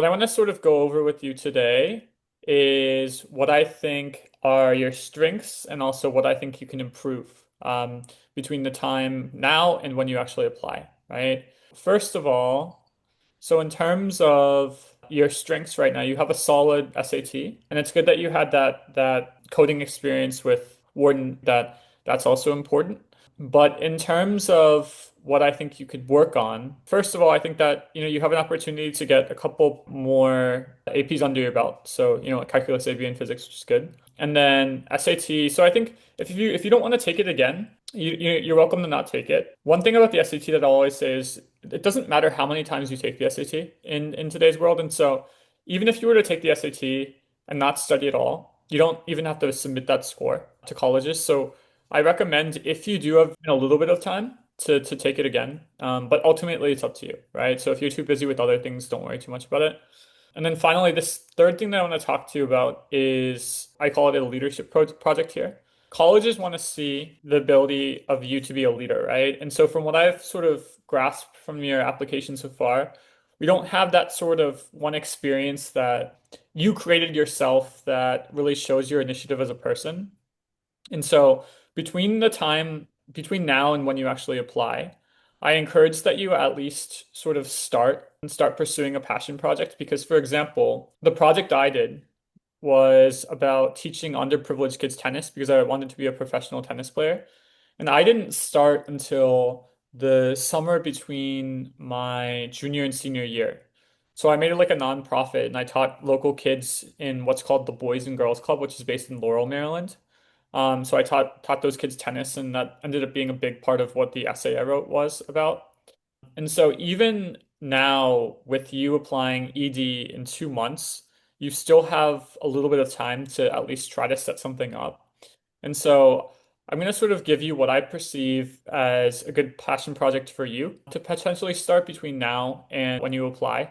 What I want to sort of go over with you today is what I think are your strengths and also what I think you can improve between the time now and when you actually apply, right? First of all, so in terms of your strengths right now, you have a solid SAT, and it's good that you had that coding experience with Warden that's also important. But in terms of what I think you could work on, first of all, I think that you have an opportunity to get a couple more APs under your belt. So, calculus, AB, and physics, which is good. And then SAT. So I think if you don't want to take it again, you're welcome to not take it. One thing about the SAT that I'll always say is it doesn't matter how many times you take the SAT in today's world. And so even if you were to take the SAT and not study at all, you don't even have to submit that score to colleges. So I recommend if you do have a little bit of time to take it again. But ultimately it's up to you, right? So if you're too busy with other things, don't worry too much about it. And then finally, this third thing that I want to talk to you about is I call it a leadership project here. Colleges want to see the ability of you to be a leader, right? And so from what I've sort of grasped from your application so far, we don't have that sort of one experience that you created yourself that really shows your initiative as a person. And so between now and when you actually apply, I encourage that you at least sort of start pursuing a passion project because, for example, the project I did was about teaching underprivileged kids tennis because I wanted to be a professional tennis player. And I didn't start until the summer between my junior and senior year. So I made it like a nonprofit and I taught local kids in what's called the Boys and Girls Club, which is based in Laurel, Maryland. So I taught those kids tennis, and that ended up being a big part of what the essay I wrote was about. And so even now, with you applying ED in 2 months, you still have a little bit of time to at least try to set something up. And so I'm going to sort of give you what I perceive as a good passion project for you to potentially start between now and when you apply.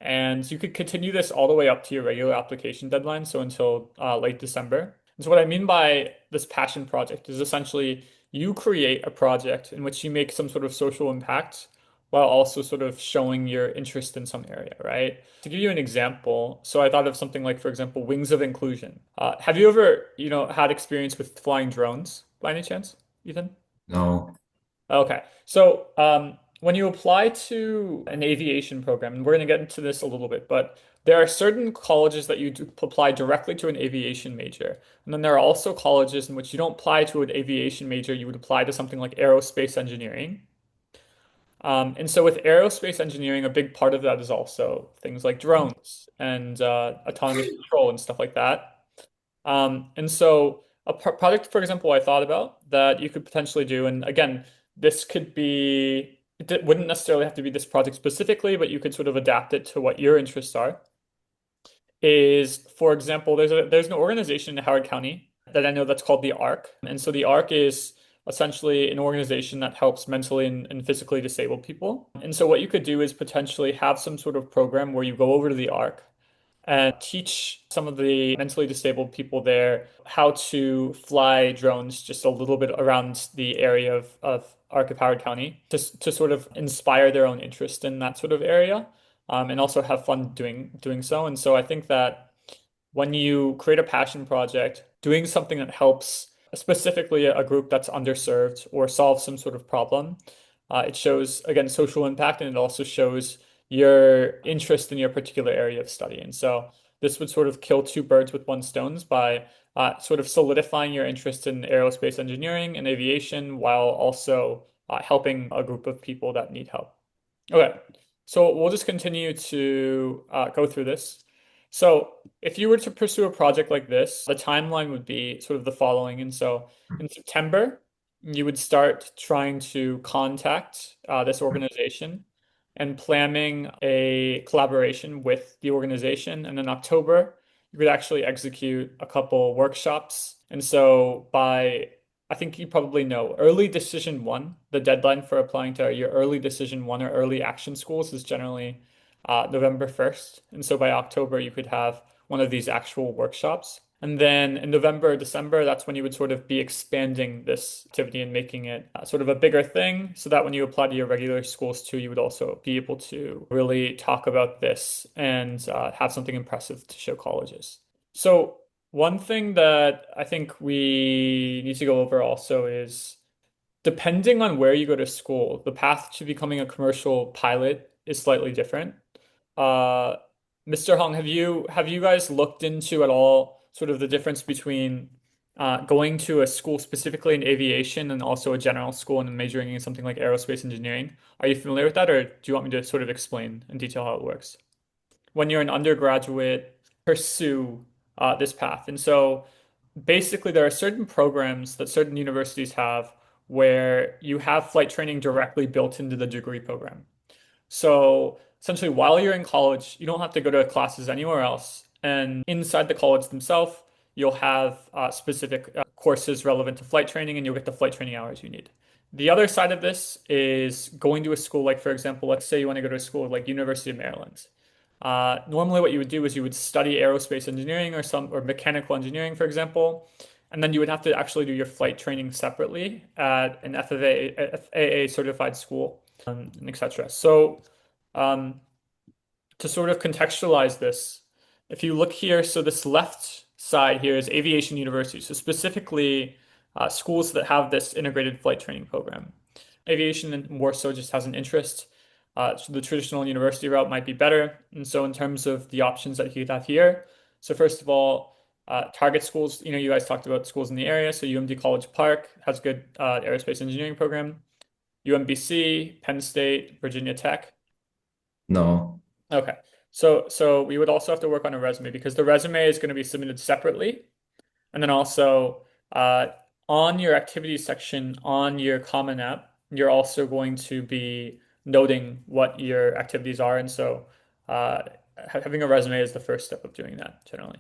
And you could continue this all the way up to your regular application deadline, so until late December. And so what I mean by this passion project is essentially you create a project in which you make some sort of social impact while also sort of showing your interest in some area, right? To give you an example, so I thought of something like, for example, wings of inclusion. Have you ever, had experience with flying drones by any chance, Ethan? No, Okay. So, when you apply to an aviation program, and we're going to get into this a little bit, but there are certain colleges that you apply directly to an aviation major. And then there are also colleges in which you don't apply to an aviation major, you would apply to something like aerospace engineering. And so with aerospace engineering, a big part of that is also things like drones and autonomous control and stuff like that. And so a project, for example, I thought about that you could potentially do, and again, this could be, wouldn't necessarily have to be this project specifically, but you could sort of adapt it to what your interests are, is, for example, there's an organization in Howard County that I know that's called the ARC. And so the ARC is essentially an organization that helps mentally and physically disabled people. And so what you could do is potentially have some sort of program where you go over to the ARC and teach some of the mentally disabled people there how to fly drones just a little bit around the area of Arc Howard County to sort of inspire their own interest in that sort of area, and also have fun doing so. And so I think that when you create a passion project, doing something that helps specifically a group that's underserved or solves some sort of problem, it shows, again, social impact, and it also shows your interest in your particular area of study. And so this would sort of kill two birds with one stones by sort of solidifying your interest in aerospace engineering and aviation while also helping a group of people that need help. Okay, so we'll just continue to go through this. So if you were to pursue a project like this, the timeline would be sort of the following. And so in September, you would start trying to contact this organization and planning a collaboration with the organization. And in October, you could actually execute a couple workshops. And so I think you probably know, early decision one, the deadline for applying to your early decision one or early action schools is generally November 1st. And so by October, you could have one of these actual workshops. And then in November, December, that's when you would sort of be expanding this activity and making it sort of a bigger thing so that when you apply to your regular schools too, you would also be able to really talk about this and have something impressive to show colleges. So, one thing that I think we need to go over also is depending on where you go to school, the path to becoming a commercial pilot is slightly different. Uh, Mr. Hong, have you guys looked into at all sort of the difference between going to a school specifically in aviation and also a general school and then majoring in something like aerospace engineering? Are you familiar with that, or do you want me to sort of explain in detail how it works? When you're an undergraduate, pursue this path. And so basically, there are certain programs that certain universities have where you have flight training directly built into the degree program. So essentially, while you're in college, you don't have to go to classes anywhere else. And inside the college themselves, you'll have specific courses relevant to flight training, and you'll get the flight training hours you need. The other side of this is going to a school, like for example, let's say you want to go to a school like University of Maryland. Normally, what you would do is you would study aerospace engineering or mechanical engineering, for example, and then you would have to actually do your flight training separately at an FAA certified school, and etc. So, um, to sort of contextualize this, if you look here, so this left side here is aviation university, so specifically schools that have this integrated flight training program. Aviation and more so just has an interest. So the traditional university route might be better. And so in terms of the options that you have here, so first of all, target schools, you guys talked about schools in the area. So UMD College Park has a good aerospace engineering program. UMBC, Penn State, Virginia Tech. No, Okay. So we would also have to work on a resume because the resume is going to be submitted separately. And then also on your activities section on your Common App, you're also going to be noting what your activities are. And so uh, having a resume is the first step of doing that generally.